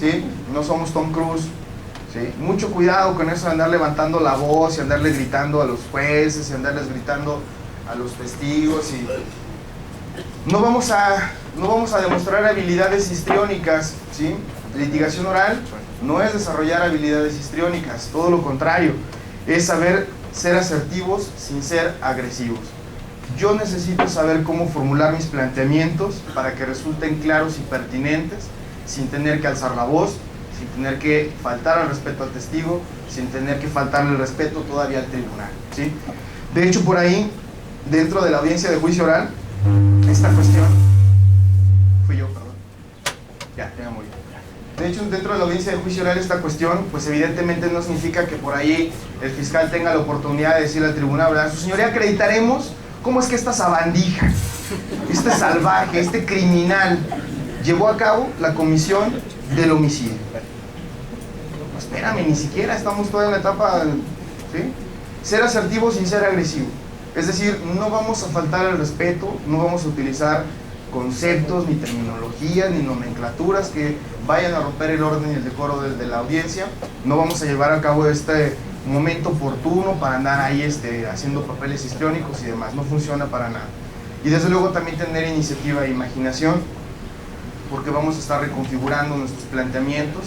¿sí? No somos Tom Cruise, ¿sí? Mucho cuidado con eso de andar levantando la voz y andarle gritando a los jueces y andarles gritando a los testigos. Y no vamos a demostrar habilidades histriónicas, ¿sí? Litigación oral no es desarrollar habilidades histriónicas, todo lo contrario, es saber ser asertivos sin ser agresivos. Yo necesito saber cómo formular mis planteamientos para que resulten claros y pertinentes, sin tener que alzar la voz, sin tener que faltar al respeto al testigo, sin tener que faltarle el respeto todavía al tribunal, ¿sí? De hecho, por ahí, dentro de la audiencia de juicio oral, esta cuestión... Fui yo, perdón. Ya me morí. De hecho, dentro de la audiencia de juicio oral, esta cuestión, pues evidentemente no significa que por ahí el fiscal tenga la oportunidad de decirle al tribunal, ¿verdad? Su señoría, acreditaremos cómo es que esta sabandija, este salvaje, este criminal, llevó a cabo la comisión del homicidio. No, espérame, ni siquiera estamos todavía en la etapa, ¿sí? Ser asertivo sin ser agresivo. Es decir, no vamos a faltar al respeto, no vamos a utilizar conceptos, ni terminologías, ni nomenclaturas que vayan a romper el orden y el decoro de la audiencia. No vamos a llevar a cabo este momento oportuno para andar ahí haciendo papeles histriónicos y demás. No funciona para nada. Y desde luego también tener iniciativa e imaginación, porque vamos a estar reconfigurando nuestros planteamientos.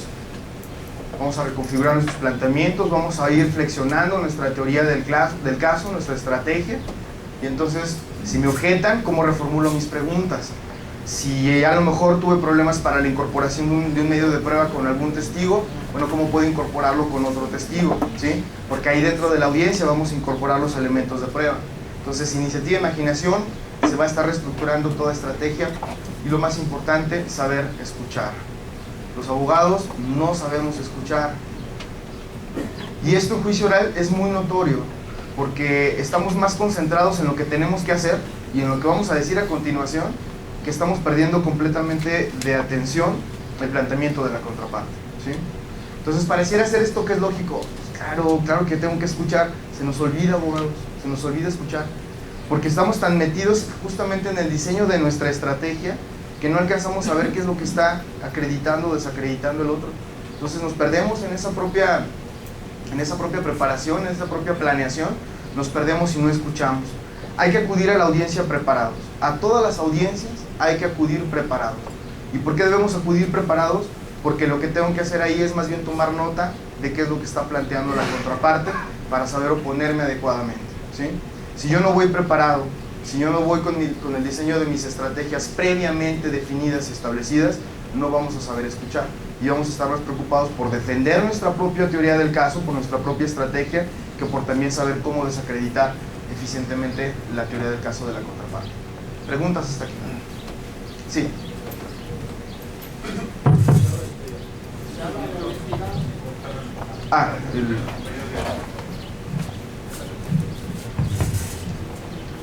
Vamos a reconfigurar nuestros planteamientos, vamos a ir flexionando nuestra teoría del caso, nuestra estrategia. Y entonces, si me objetan, ¿cómo reformulo mis preguntas? Si a lo mejor tuve problemas para la incorporación de un medio de prueba con algún testigo, bueno, ¿cómo puedo incorporarlo con otro testigo? ¿Sí? Porque ahí dentro de la audiencia vamos a incorporar los elementos de prueba. Entonces, iniciativa e imaginación, se va a estar reestructurando toda estrategia y lo más importante, saber escuchar. Los abogados no sabemos escuchar. Y esto en juicio oral es muy notorio, porque estamos más concentrados en lo que tenemos que hacer y en lo que vamos a decir a continuación, que estamos perdiendo completamente de atención el planteamiento de la contraparte, ¿sí? Entonces pareciera ser esto que es lógico. Claro que tengo que escuchar. Se nos olvida, abogados, se nos olvida escuchar, porque estamos tan metidos justamente en el diseño de nuestra estrategia que no alcanzamos a ver qué es lo que está acreditando o desacreditando el otro. Entonces nos perdemos en esa propia preparación, en esa propia planeación, nos perdemos y no escuchamos. Hay que acudir a la audiencia preparados. A todas las audiencias hay que acudir preparados. ¿Y por qué debemos acudir preparados? Porque lo que tengo que hacer ahí es más bien tomar nota de qué es lo que está planteando la contraparte para saber oponerme adecuadamente, ¿sí? Si yo no voy preparado, si yo no voy con el diseño de mis estrategias previamente definidas y establecidas, no vamos a saber escuchar y vamos a estar más preocupados por defender nuestra propia teoría del caso, por nuestra propia estrategia, que por también saber cómo desacreditar eficientemente la teoría del caso de la contraparte. ¿Preguntas hasta aquí? Sí.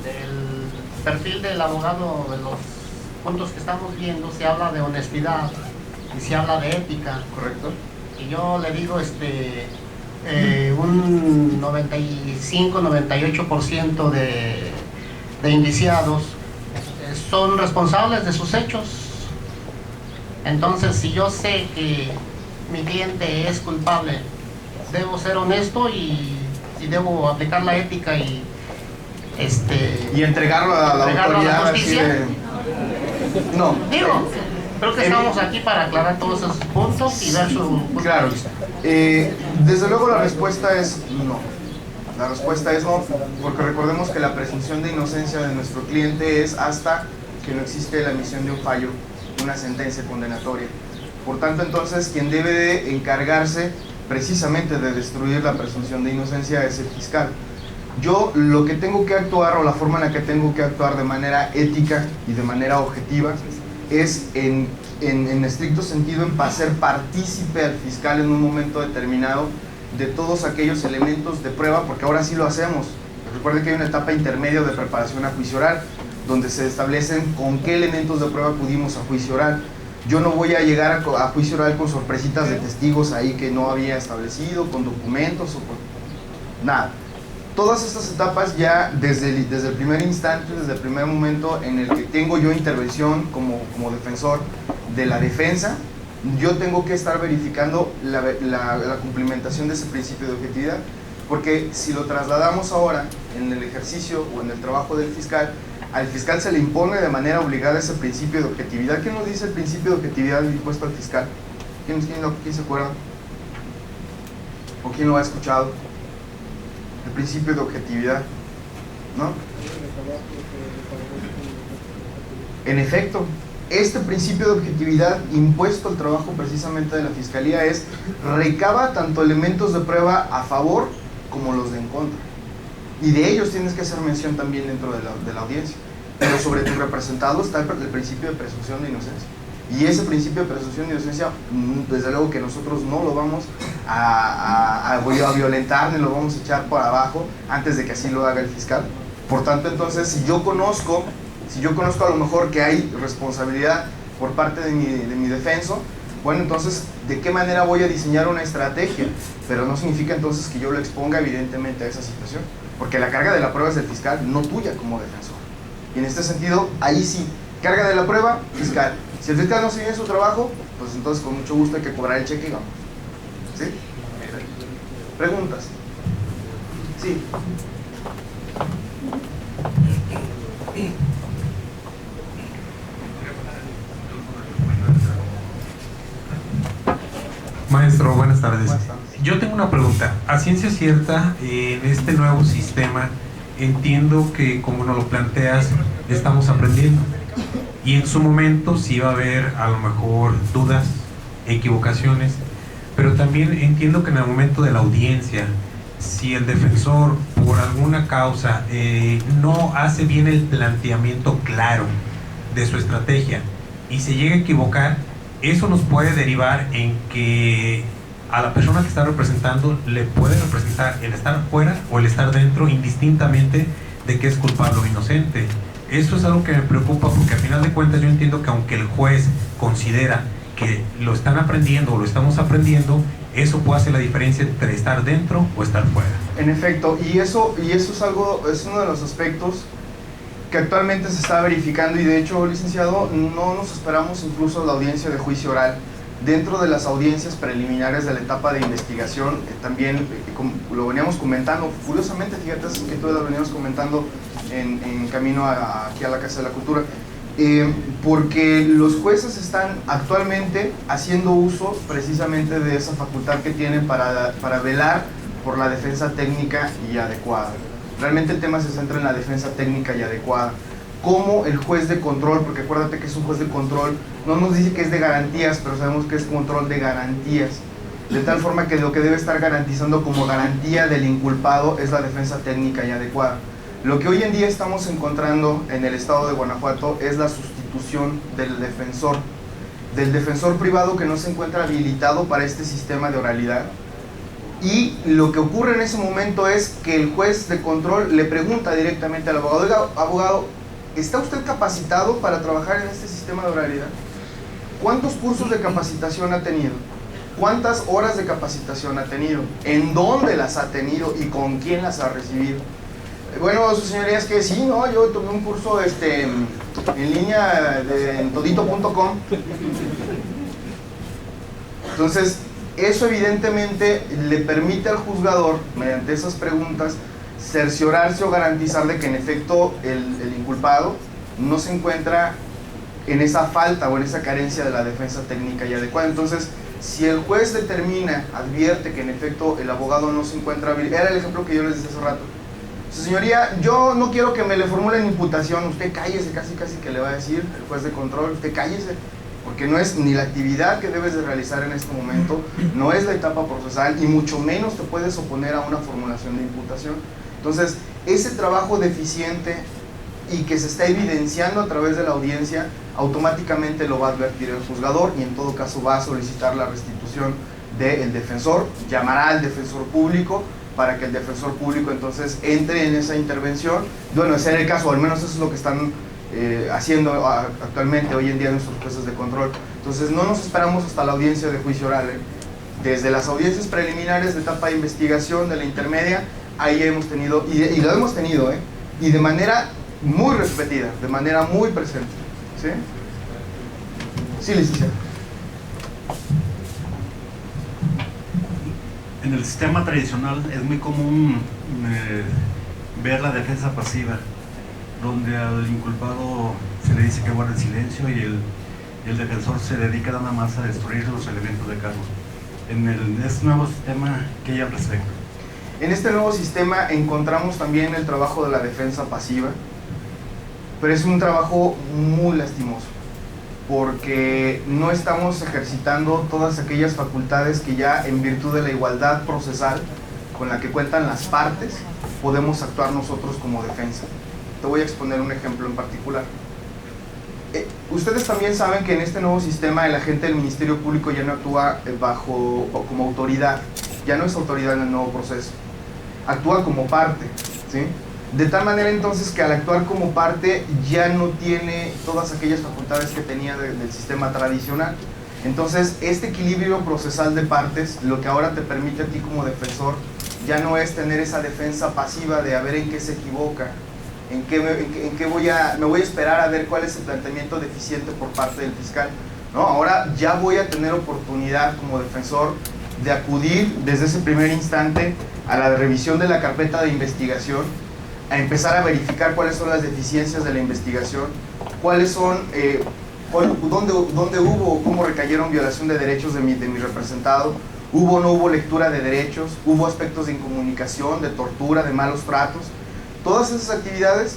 Del perfil del abogado, de los puntos que estamos viendo, se habla de honestidad y se habla de ética. Correcto. Y yo le digo, un 95-98% de indiciados son responsables de sus hechos. Entonces, si yo sé que mi cliente es culpable, debo ser honesto y debo aplicar la ética y entregarlo a la autoridad, a la justicia. No. Digo, creo que estamos aquí para aclarar todos esos puntos y dar su punto claro. de vista. Desde luego la respuesta es no. La respuesta es no, porque recordemos que la presunción de inocencia de nuestro cliente es hasta que no existe la emisión de un fallo, una sentencia condenatoria. Por tanto, entonces, quien debe de encargarse precisamente de destruir la presunción de inocencia es el fiscal. Yo lo que tengo que actuar, o la forma en la que tengo que actuar de manera ética y de manera objetiva, es en estricto sentido en hacer partícipe al fiscal en un momento determinado de todos aquellos elementos de prueba, porque ahora sí lo hacemos. Recuerden que hay una etapa intermedia de preparación a juicio oral, donde se establecen con qué elementos de prueba acudimos a juicio oral. Yo no voy a llegar a juicio oral con sorpresitas de testigos ahí que no había establecido, con documentos o con nada. Todas estas etapas ya desde el primer instante, desde el primer momento en el que tengo yo intervención como defensor de la defensa, yo tengo que estar verificando la cumplimentación de ese principio de objetividad, porque si lo trasladamos ahora en el ejercicio o en el trabajo del fiscal, al fiscal se le impone de manera obligada ese principio de objetividad. ¿Qué nos dice el principio de objetividad impuesto al fiscal? ¿Quién se acuerda? ¿O quién lo ha escuchado? El principio de objetividad, ¿no? En efecto, este principio de objetividad impuesto al trabajo precisamente de la Fiscalía recaba tanto elementos de prueba a favor como los de en contra. Y de ellos tienes que hacer mención también dentro de la audiencia. Pero sobre tu representado está el principio de presunción de inocencia. Y ese principio de presunción de inocencia, desde luego que nosotros no lo vamos a violentar ni lo vamos a echar por abajo antes de que así lo haga el fiscal. Por tanto, entonces, si yo conozco a lo mejor que hay responsabilidad por parte de mi defenso, bueno, entonces, ¿de qué manera voy a diseñar una estrategia? Pero no significa entonces que yo lo exponga evidentemente a esa situación, porque la carga de la prueba es del fiscal, no tuya como defensor. Y en este sentido, ahí sí, carga de la prueba, fiscal. Si el fiscal no sigue en su trabajo, pues entonces con mucho gusto hay que cobrar el cheque y vamos. ¿Sí? ¿Preguntas? Sí. Maestro, buenas tardes. Buenas tardes. Yo tengo una pregunta. A ciencia cierta, en este nuevo sistema, entiendo que como nos lo planteas, estamos aprendiendo. Y en su momento sí va a haber a lo mejor dudas, equivocaciones, pero también entiendo que en el momento de la audiencia, si el defensor por alguna causa no hace bien el planteamiento claro de su estrategia y se llega a equivocar, eso nos puede derivar en que a la persona que está representando le puede representar el estar fuera o el estar dentro, indistintamente de que es culpable o inocente. Eso es algo que me preocupa, porque al final de cuentas yo entiendo que aunque el juez considera que lo están aprendiendo o lo estamos aprendiendo, eso puede hacer la diferencia entre estar dentro o estar fuera. En efecto, y eso es uno de los aspectos que actualmente se está verificando, y de hecho, licenciado, no nos esperamos incluso la audiencia de juicio oral. Dentro de las audiencias preliminares de la etapa de investigación, también como lo veníamos comentando, curiosamente, fíjate, es que lo veníamos comentando en camino aquí a la Casa de la Cultura, porque los jueces están actualmente haciendo uso precisamente de esa facultad que tienen para velar por la defensa técnica y adecuada. Realmente el tema se centra en la defensa técnica y adecuada. Como el juez de control, porque acuérdate que es un juez de control, no nos dice que es de garantías, pero sabemos que es control de garantías, de tal forma que lo que debe estar garantizando como garantía del inculpado es la defensa técnica y adecuada. Lo que hoy en día estamos encontrando en el estado de Guanajuato es la sustitución del defensor privado que no se encuentra habilitado para este sistema de oralidad. Y lo que ocurre en ese momento es que el juez de control le pregunta directamente al abogado: oiga, abogado, ¿está usted capacitado para trabajar en este sistema de oralidad? ¿Cuántos cursos de capacitación ha tenido? ¿Cuántas horas de capacitación ha tenido? ¿En dónde las ha tenido y con quién las ha recibido? Bueno, su señoría, es que sí, ¿no? Yo tomé un curso en línea en todito.com. Entonces, eso evidentemente le permite al juzgador, mediante esas preguntas, cerciorarse o garantizar de que en efecto el inculpado no se encuentra en esa falta o en esa carencia de la defensa técnica y adecuada. Entonces, si el juez determina, advierte que en efecto el abogado no se encuentra habilitado, era el ejemplo que yo les decía hace rato. Su señoría, yo no quiero que me le formulen imputación, usted cállese, casi que le va a decir el juez de control, usted cállese, porque no es ni la actividad que debes de realizar en este momento, no es la etapa procesal y mucho menos te puedes oponer a una formulación de imputación. Entonces, ese trabajo deficiente y que se está evidenciando a través de la audiencia, automáticamente lo va a advertir el juzgador y en todo caso va a solicitar la restitución del defensor, llamará al defensor público para que el defensor público entonces entre en esa intervención. Bueno, ese era el caso, al menos eso es lo que están haciendo actualmente, hoy en día, nuestros jueces de control. Entonces no nos esperamos hasta la audiencia de juicio oral, Desde las audiencias preliminares de etapa de investigación, de la intermedia, ahí hemos tenido, y lo hemos tenido, y de manera muy repetida, de manera muy presente. ¿Sí? Sí, licenciado. En el sistema tradicional es muy común ver la defensa pasiva, donde al inculpado se le dice que guarde silencio y el defensor se dedica nada más a destruir los elementos de cargo. En este nuevo sistema, ¿qué hay al respecto? En este nuevo sistema encontramos también el trabajo de la defensa pasiva, pero es un trabajo muy lastimoso, porque no estamos ejercitando todas aquellas facultades que ya en virtud de la igualdad procesal con la que cuentan las partes, podemos actuar nosotros como defensa. Te voy a exponer un ejemplo en particular. Ustedes también saben que en este nuevo sistema el agente del Ministerio Público ya no actúa bajo o como autoridad, ya no es autoridad en el nuevo proceso, actúa como parte, ¿sí? De tal manera entonces que al actuar como parte ya no tiene todas aquellas facultades que tenía del sistema tradicional. Entonces este equilibrio procesal de partes, lo que ahora te permite a ti como defensor, ya no es tener esa defensa pasiva de a ver en qué se equivoca, en qué me voy a esperar a ver cuál es el planteamiento deficiente por parte del fiscal. No, ahora ya voy a tener oportunidad como defensor de acudir desde ese primer instante a la revisión de la carpeta de investigación, a empezar a verificar cuáles son las deficiencias de la investigación, cuáles son, dónde hubo o cómo recayeron violación de derechos de mi representado, hubo o no hubo lectura de derechos, hubo aspectos de incomunicación, de tortura, de malos tratos. Todas esas actividades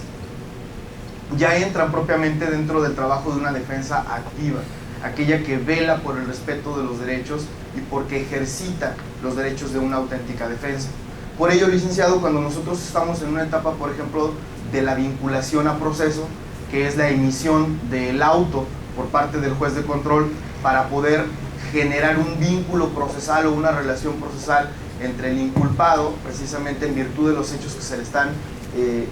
ya entran propiamente dentro del trabajo de una defensa activa, aquella que vela por el respeto de los derechos y porque ejercita los derechos de una auténtica defensa. Por ello, licenciado, cuando nosotros estamos en una etapa, por ejemplo, de la vinculación a proceso, que es la emisión del auto por parte del juez de control para poder generar un vínculo procesal o una relación procesal entre el inculpado, precisamente en virtud de los hechos que se le están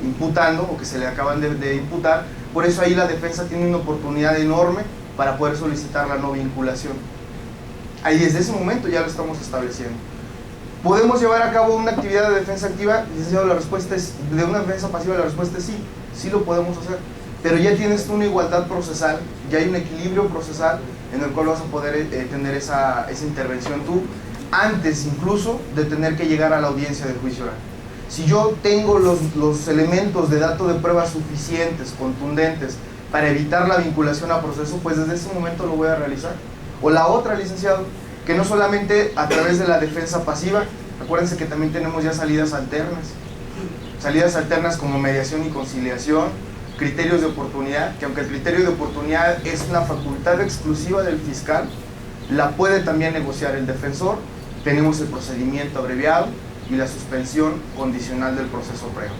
imputando o que se le acaban de imputar, por eso ahí la defensa tiene una oportunidad enorme para poder solicitar la no vinculación. Ahí desde ese momento ya lo estamos estableciendo. ¿Podemos llevar a cabo una actividad de defensa activa? Licenciado, la respuesta es, de una defensa pasiva, la respuesta es sí, sí lo podemos hacer, pero ya tienes una igualdad procesal, ya hay un equilibrio procesal en el cual vas a poder tener esa intervención tú, antes incluso de tener que llegar a la audiencia de juicio oral. Si yo tengo los elementos de dato de prueba suficientes, contundentes, para evitar la vinculación a proceso, pues desde ese momento lo voy a realizar. O la otra, licenciado, que no solamente a través de la defensa pasiva, acuérdense que también tenemos ya salidas alternas como mediación y conciliación, criterios de oportunidad, que aunque el criterio de oportunidad es una facultad exclusiva del fiscal, la puede también negociar el defensor. Tenemos el procedimiento abreviado y la suspensión condicional del proceso previo.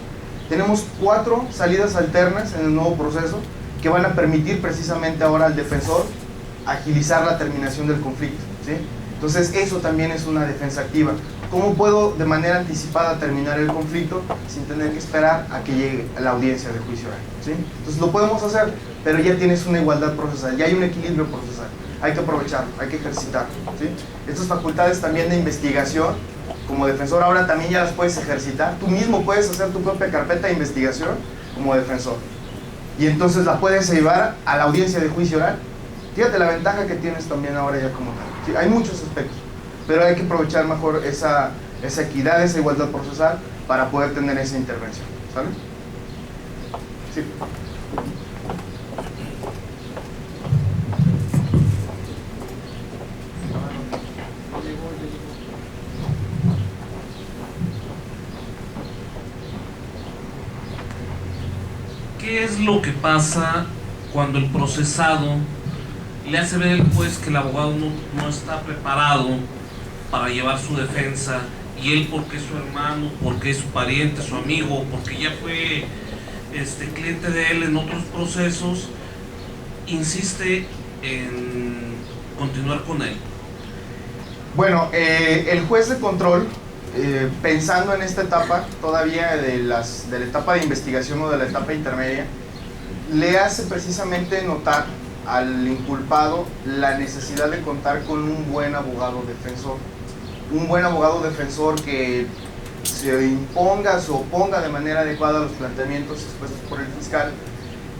Tenemos 4 salidas alternas en el nuevo proceso que van a permitir precisamente ahora al defensor agilizar la terminación del conflicto, ¿sí? Entonces eso también es una defensa activa. ¿Cómo puedo de manera anticipada terminar el conflicto sin tener que esperar a que llegue a la audiencia de juicio oral, ¿sí? Entonces lo podemos hacer, pero ya tienes una igualdad procesal, ya hay un equilibrio procesal. Hay que aprovecharlo, hay que ejercitarlo, ¿sí? Estas facultades también de investigación, como defensor ahora también ya las puedes ejercitar. Tú mismo puedes hacer tu propia carpeta de investigación como defensor. Y entonces la puedes llevar a la audiencia de juicio oral. Fíjate la ventaja que tienes también ahora ya como tal, ¿sí? Hay muchos aspectos, pero hay que aprovechar mejor esa equidad, esa igualdad procesal para poder tener esa intervención, ¿sale? Sí. ¿Qué es lo que pasa cuando el procesado le hace ver al juez que el abogado no está preparado para llevar su defensa, y él, porque es su hermano, porque es su pariente, su amigo, porque ya fue cliente de él en otros procesos, insiste en continuar con él? Bueno, el juez de control, pensando en esta etapa todavía de la etapa de investigación o de la etapa intermedia, le hace precisamente notar al inculpado la necesidad de contar con un buen abogado defensor. Un buen abogado defensor que se imponga, se oponga de manera adecuada a los planteamientos expuestos por el fiscal,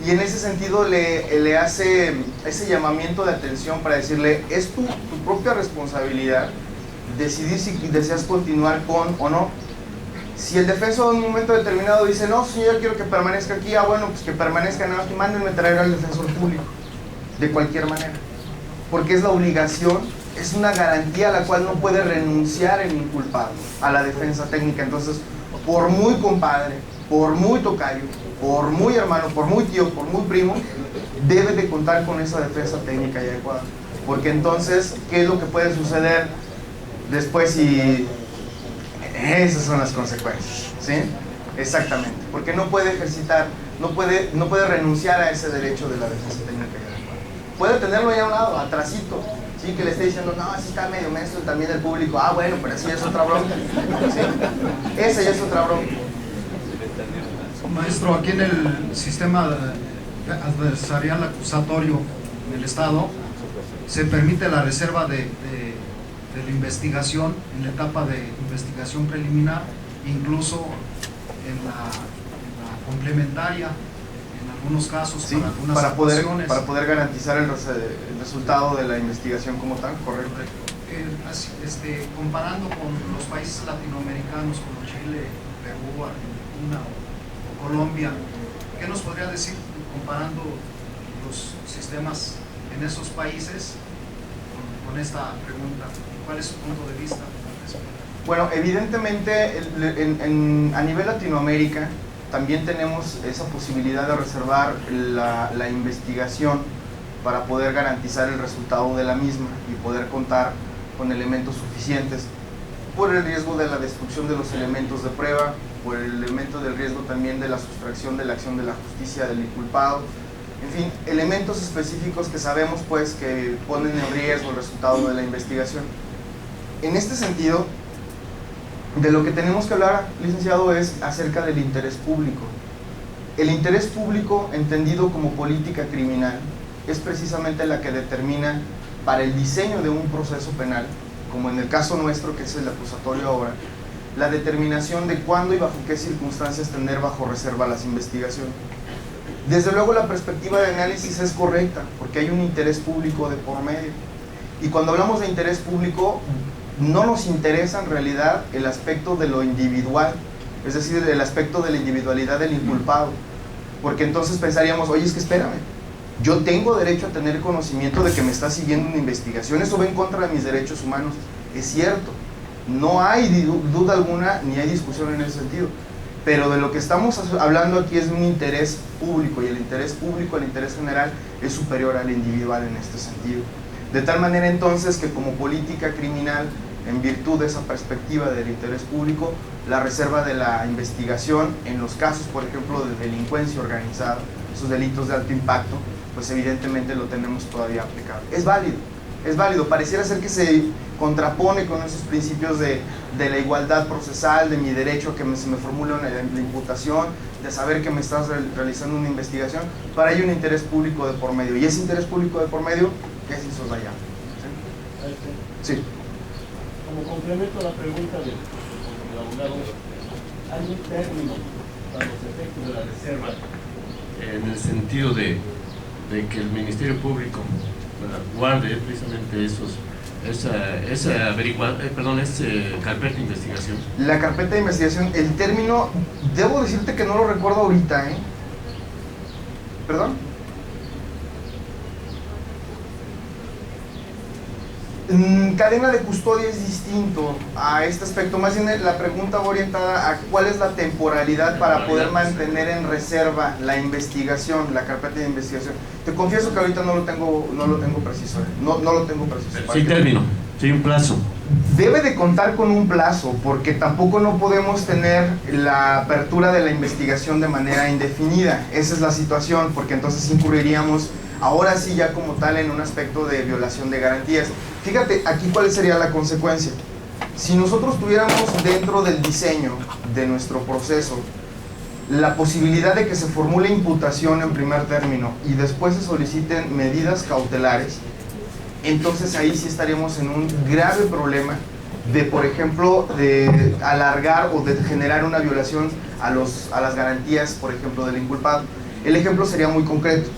y en ese sentido le hace ese llamamiento de atención para decirle: es tu propia responsabilidad decidir si deseas continuar con o no. Si el defensor en un momento determinado dice, no señor, quiero que permanezca aquí, bueno, pues que permanezca, nada más que mándenme traer al defensor público, de cualquier manera, porque es la obligación, es una garantía a la cual no puede renunciar el inculpado a la defensa técnica. Entonces, por muy compadre, por muy tocayo, por muy hermano, por muy tío, por muy primo, debe de contar con esa defensa técnica y adecuada, porque entonces, ¿qué es lo que puede suceder después si... Esas son las consecuencias, ¿sí? Exactamente, porque no puede ejercitar, no puede renunciar a ese derecho de la defensa técnica y adecuada. Puede tenerlo ahí a un lado, atrasito, ¿sí? Que le esté diciendo, no, así está medio menso también el público, bueno, pero eso ya es otra bronca, ¿sí? Esa ya es otra bronca. Maestro, aquí en el sistema adversarial acusatorio en el Estado se permite la reserva de la investigación en la etapa de investigación preliminar, incluso en la complementaria, en algunos casos, sí, para algunas actuaciones. Para poder garantizar el resultado de la investigación como tal, correcto. Comparando con los países latinoamericanos como Chile, Perú, Argentina o Colombia, ¿qué nos podría decir comparando los sistemas en esos países con esta pregunta? ¿Cuál es su punto de vista? Bueno, evidentemente a nivel Latinoamérica también tenemos esa posibilidad de reservar la investigación para poder garantizar el resultado de la misma y poder contar con elementos suficientes por el riesgo de la destrucción de los elementos de prueba, por el elemento del riesgo también de la sustracción de la acción de la justicia del inculpado, en fin, elementos específicos que sabemos pues que ponen en riesgo el resultado de la investigación. En este sentido, de lo que tenemos que hablar, licenciado, es acerca del interés público. El interés público, entendido como política criminal, es precisamente la que determina para el diseño de un proceso penal, como en el caso nuestro, que es el acusatorio ahora, la determinación de cuándo y bajo qué circunstancias tener bajo reserva las investigaciones. Desde luego la perspectiva de análisis es correcta, porque hay un interés público de por medio. Y cuando hablamos de interés público, no nos interesa en realidad el aspecto de lo individual, es decir, el aspecto de la individualidad del inculpado, porque entonces pensaríamos, oye, es que espérame, yo tengo derecho a tener conocimiento de que me está siguiendo una investigación, eso va en contra de mis derechos humanos. Es cierto, no hay duda alguna ni hay discusión en ese sentido, pero de lo que estamos hablando aquí es de un interés público, y el interés público, el interés general, es superior al individual en este sentido. De tal manera entonces que como política criminal, en virtud de esa perspectiva del interés público, la reserva de la investigación en los casos, por ejemplo, de delincuencia organizada, esos delitos de alto impacto, pues evidentemente lo tenemos todavía aplicado. Es válido, pareciera ser que se contrapone con esos principios de la igualdad procesal, de mi derecho a que se me formule la imputación, de saber que me estás realizando una investigación, para ello un interés público de por medio, y ese interés público de por medio es insoslayable. ¿Sí? Sí. Como complemento a la pregunta del abogado, hay un término para los efectos de la reserva en el sentido de que el Ministerio Público guarde precisamente esa carpeta de investigación. La carpeta de investigación, el término, debo decirte que no lo recuerdo ahorita, ¿eh? ¿Perdón? Cadena de custodia es distinto a este aspecto, más bien la pregunta va orientada a cuál es la temporalidad para poder mantener en reserva la investigación, la carpeta de investigación. Te confieso que ahorita no lo tengo preciso, no lo tengo preciso. Sin término, sin un plazo. Debe de contar con un plazo, porque tampoco no podemos tener la apertura de la investigación de manera indefinida. Esa es la situación, porque entonces incurriríamos ahora sí ya como tal en un aspecto de violación de garantías. Fíjate, aquí cuál sería la consecuencia. Si nosotros tuviéramos dentro del diseño de nuestro proceso la posibilidad de que se formule imputación en primer término y después se soliciten medidas cautelares, entonces ahí sí estaríamos en un grave problema de, por ejemplo, de alargar o de generar una violación a las garantías, por ejemplo, del inculpado. El ejemplo sería muy concreto.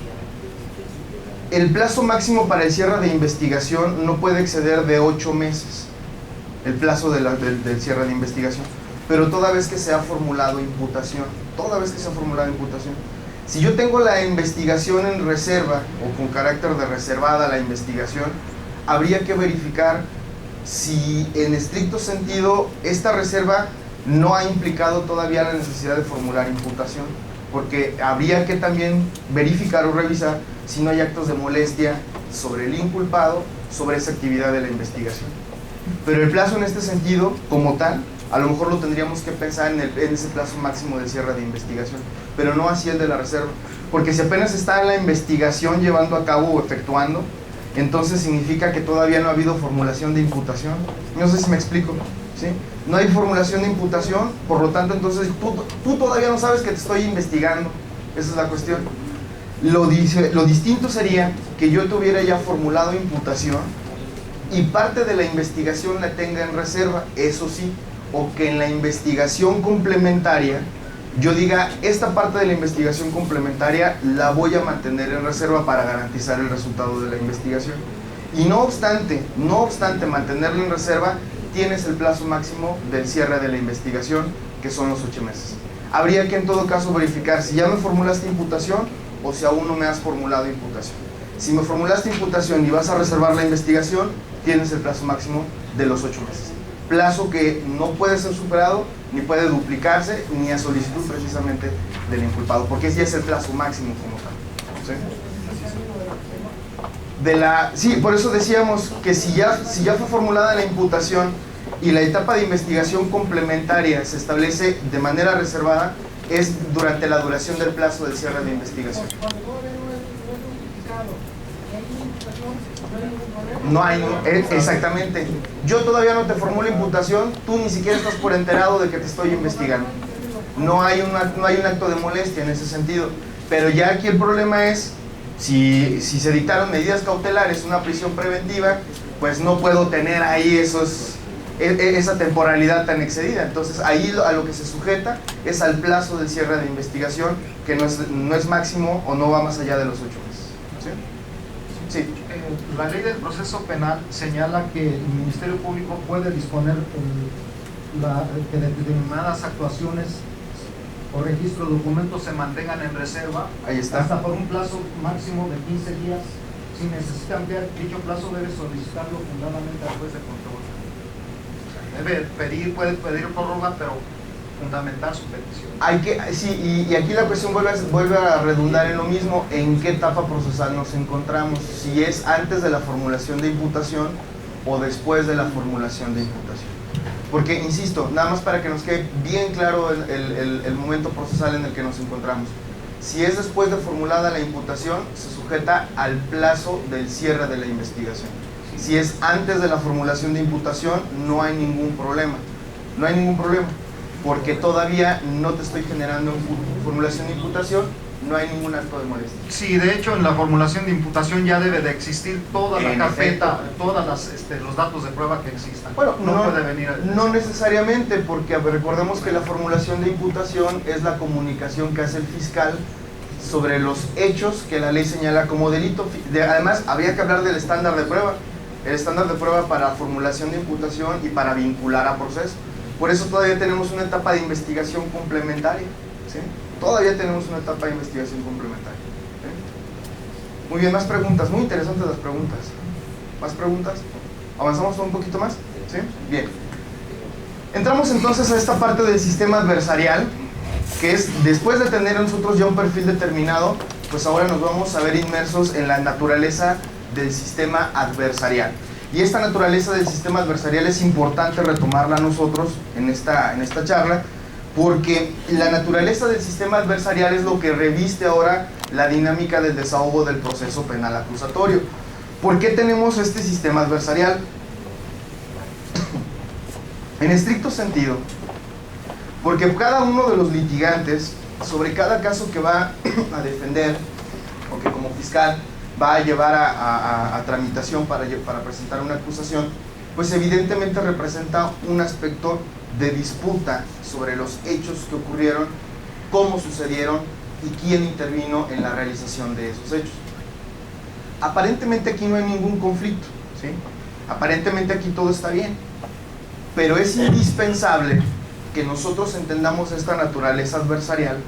El plazo máximo para el cierre de investigación no puede exceder de 8 meses. el plazo del cierre de investigación, pero toda vez que se ha formulado imputación, si yo tengo la investigación en reserva o con carácter de reservada la investigación, habría que verificar si en estricto sentido esta reserva no ha implicado todavía la necesidad de formular imputación, porque habría que también verificar o revisar si no hay actos de molestia sobre el inculpado sobre esa actividad de la investigación. Pero el plazo en este sentido, como tal, a lo mejor lo tendríamos que pensar en ese plazo máximo de cierre de investigación, pero no así el de la reserva, porque si apenas está en la investigación llevando a cabo o efectuando, entonces significa que todavía no ha habido formulación de imputación. No sé si me explico, ¿sí? No hay formulación de imputación, por lo tanto, entonces tú todavía no sabes que te estoy investigando. Esa es la cuestión. Lo distinto sería que yo tuviera ya formulado imputación y parte de la investigación la tenga en reserva, eso sí, o que en la investigación complementaria yo diga, esta parte de la investigación complementaria la voy a mantener en reserva para garantizar el resultado de la investigación. Y no obstante mantenerla en reserva, tienes el plazo máximo del cierre de la investigación, que son los 8 meses. Habría que en todo caso verificar si ya me formulaste imputación o si aún no me has formulado imputación. Si me formulaste imputación y vas a reservar la investigación, tienes el plazo máximo de los 8 meses. Plazo que no puede ser superado, ni puede duplicarse, ni a solicitud precisamente del inculpado, porque ese ya es el plazo máximo como tal. ¿Sí? Sí, por eso decíamos que si ya fue formulada la imputación y la etapa de investigación complementaria se establece de manera reservada, es durante la duración del plazo del cierre de investigación. No hay, exactamente. Yo todavía no te formulo imputación, tú ni siquiera estás por enterado de que te estoy investigando. No hay un acto de molestia en ese sentido. Pero ya aquí el problema es, si se dictaron medidas cautelares, una prisión preventiva, pues no puedo tener ahí esa temporalidad tan excedida. Entonces ahí a lo que se sujeta es al plazo del cierre de investigación, que no es máximo o no va más allá de los 8 meses. ¿Sí? Sí. La ley del proceso penal señala que el Ministerio Público puede disponer que determinadas actuaciones o registro de documentos se mantengan en reserva. Ahí está. Hasta por un plazo máximo de 15 días. Si necesita ampliar dicho plazo, debe solicitarlo fundamentalmente al juez de control. Puede pedir prórroga, pero fundamentar su petición. Y aquí la cuestión vuelve a redundar en lo mismo, en qué etapa procesal nos encontramos, si es antes de la formulación de imputación o después de la formulación de imputación. Porque, insisto, nada más para que nos quede bien claro el momento procesal en el que nos encontramos. Si es después de formulada la imputación, se sujeta al plazo del cierre de la investigación. Si es antes de la formulación de imputación, no hay ningún problema. No hay ningún problema, porque todavía no te estoy generando formulación de imputación, no hay ningún acto de molestia. Sí, de hecho en la formulación de imputación ya debe de existir toda la carpeta, todos los datos de prueba que existan. Bueno, no puede venir no necesariamente, porque recordemos que la formulación de imputación es la comunicación que hace el fiscal sobre los hechos que la ley señala como delito. Además, habría que hablar del estándar de prueba. El estándar de prueba para formulación de imputación y para vincular a proceso. Por eso todavía tenemos una etapa de investigación complementaria, ¿sí? Todavía tenemos una etapa de investigación complementaria. ¿Sí? Muy bien, más preguntas. Muy interesantes las preguntas. ¿Más preguntas? ¿Avanzamos un poquito más? ¿Sí? Bien. Entramos entonces a esta parte del sistema adversarial, que es, después de tener nosotros ya un perfil determinado, pues ahora nos vamos a ver inmersos en la naturaleza del sistema adversarial. Y esta naturaleza del sistema adversarial es importante retomarla nosotros en esta charla, porque la naturaleza del sistema adversarial es lo que reviste ahora la dinámica del desahogo del proceso penal acusatorio. ¿Por qué tenemos este sistema adversarial? En estricto sentido, porque cada uno de los litigantes, sobre cada caso que va a defender, o que como fiscal va a llevar a tramitación para presentar una acusación, pues evidentemente representa un aspecto de disputa sobre los hechos que ocurrieron, cómo sucedieron y quién intervino en la realización de esos hechos. Aparentemente aquí no hay ningún conflicto, ¿sí? Aparentemente aquí todo está bien. pero es indispensable que nosotros entendamos esta naturaleza adversarial,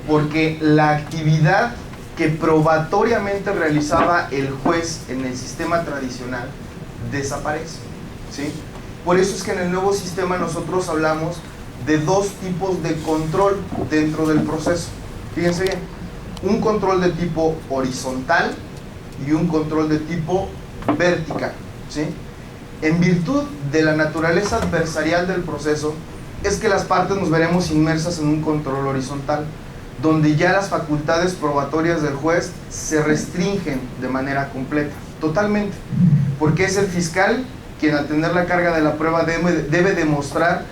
porque la actividad que probatoriamente realizaba el juez en el sistema tradicional desaparece, ¿sí? Por eso es que en el nuevo sistema nosotros hablamos de dos tipos de control dentro del proceso. Fíjense bien, un control de tipo horizontal y un control de tipo vertical, ¿sí? En virtud de la naturaleza adversarial del proceso, es que las partes nos veremos inmersas en un control horizontal, donde ya las facultades probatorias del juez se restringen de manera completa, totalmente, porque es el fiscal quien, al tener la carga de la prueba, debe demostrar,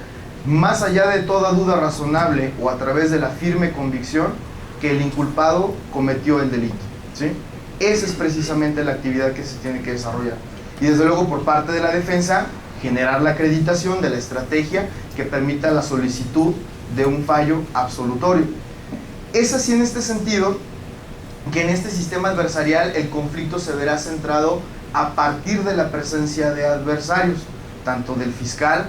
más allá de toda duda razonable o a través de la firme convicción, que el inculpado cometió el delito, ¿sí? Esa es precisamente la actividad que se tiene que desarrollar. Y desde luego, por parte de la defensa, generar la acreditación de la estrategia que permita la solicitud de un fallo absolutorio. Es así en este sentido que en este sistema adversarial el conflicto se verá centrado a partir de la presencia de adversarios, tanto del fiscal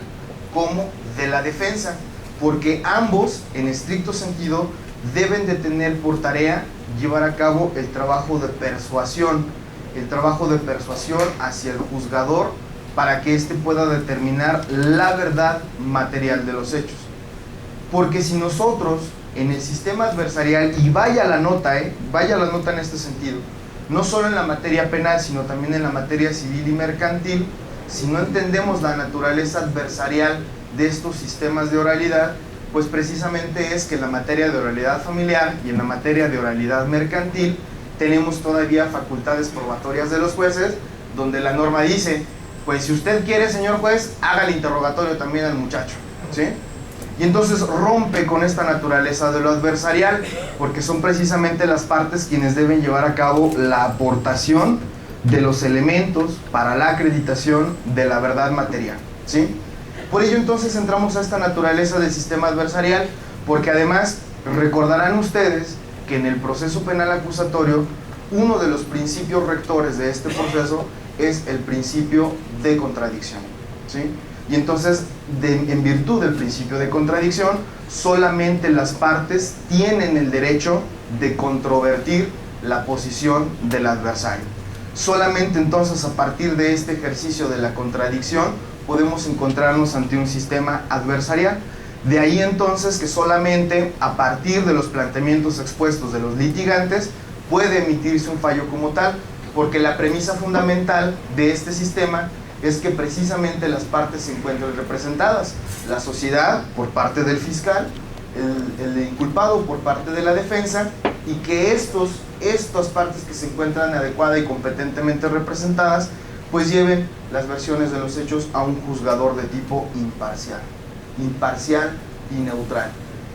como de la defensa, porque ambos, en estricto sentido, deben de tener por tarea llevar a cabo el trabajo de persuasión hacia el juzgador, para que éste pueda determinar la verdad material de los hechos. Porque si nosotros en el sistema adversarial, y vaya la nota en este sentido, no solo en la materia penal, sino también en la materia civil y mercantil, si no entendemos la naturaleza adversarial de estos sistemas de oralidad, pues precisamente es que en la materia de oralidad familiar y en la materia de oralidad mercantil tenemos todavía facultades probatorias de los jueces, donde la norma dice, pues si usted quiere, señor juez, haga el interrogatorio también al muchacho, ¿sí? Y entonces rompe con esta naturaleza de lo adversarial, porque son precisamente las partes quienes deben llevar a cabo la aportación de los elementos para la acreditación de la verdad material, ¿sí? Por ello entonces entramos a esta naturaleza del sistema adversarial, porque además recordarán ustedes que en el proceso penal acusatorio, uno de los principios rectores de este proceso es el principio de contradicción, ¿sí? Y entonces, en virtud del principio de contradicción, solamente las partes tienen el derecho de controvertir la posición del adversario. Solamente entonces, a partir de este ejercicio de la contradicción, podemos encontrarnos ante un sistema adversarial. De ahí entonces que solamente a partir de los planteamientos expuestos de los litigantes puede emitirse un fallo como tal, porque la premisa fundamental de este sistema es que precisamente las partes se encuentren representadas, la sociedad por parte del fiscal, el inculpado por parte de la defensa, y que estas partes que se encuentran adecuada y competentemente representadas, pues lleven las versiones de los hechos a un juzgador de tipo imparcial y neutral.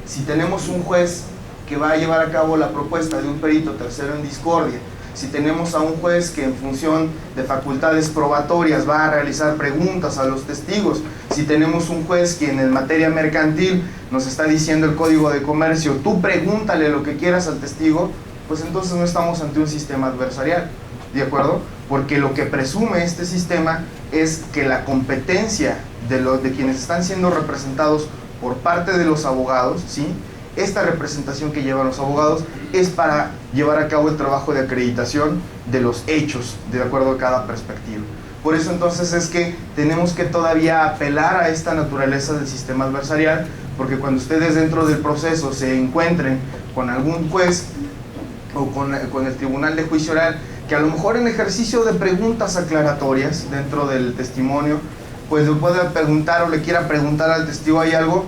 Si tenemos un juez que va a llevar a cabo la propuesta de un perito tercero en discordia, si tenemos a un juez que en función de facultades probatorias va a realizar preguntas a los testigos, si tenemos un juez que en materia mercantil nos está diciendo el Código de Comercio, tú pregúntale lo que quieras al testigo, pues entonces no estamos ante un sistema adversarial, ¿de acuerdo? Porque lo que presume este sistema es que la competencia de quienes están siendo representados por parte de los abogados, ¿sí? Esta representación que llevan los abogados es para llevar a cabo el trabajo de acreditación de los hechos, de acuerdo a cada perspectiva. Por eso entonces es que tenemos que todavía apelar a esta naturaleza del sistema adversarial, porque cuando ustedes dentro del proceso se encuentren con algún juez o con el tribunal de juicio oral, que a lo mejor en ejercicio de preguntas aclaratorias dentro del testimonio, pues le pueda preguntar o le quiera preguntar al testigo hay algo,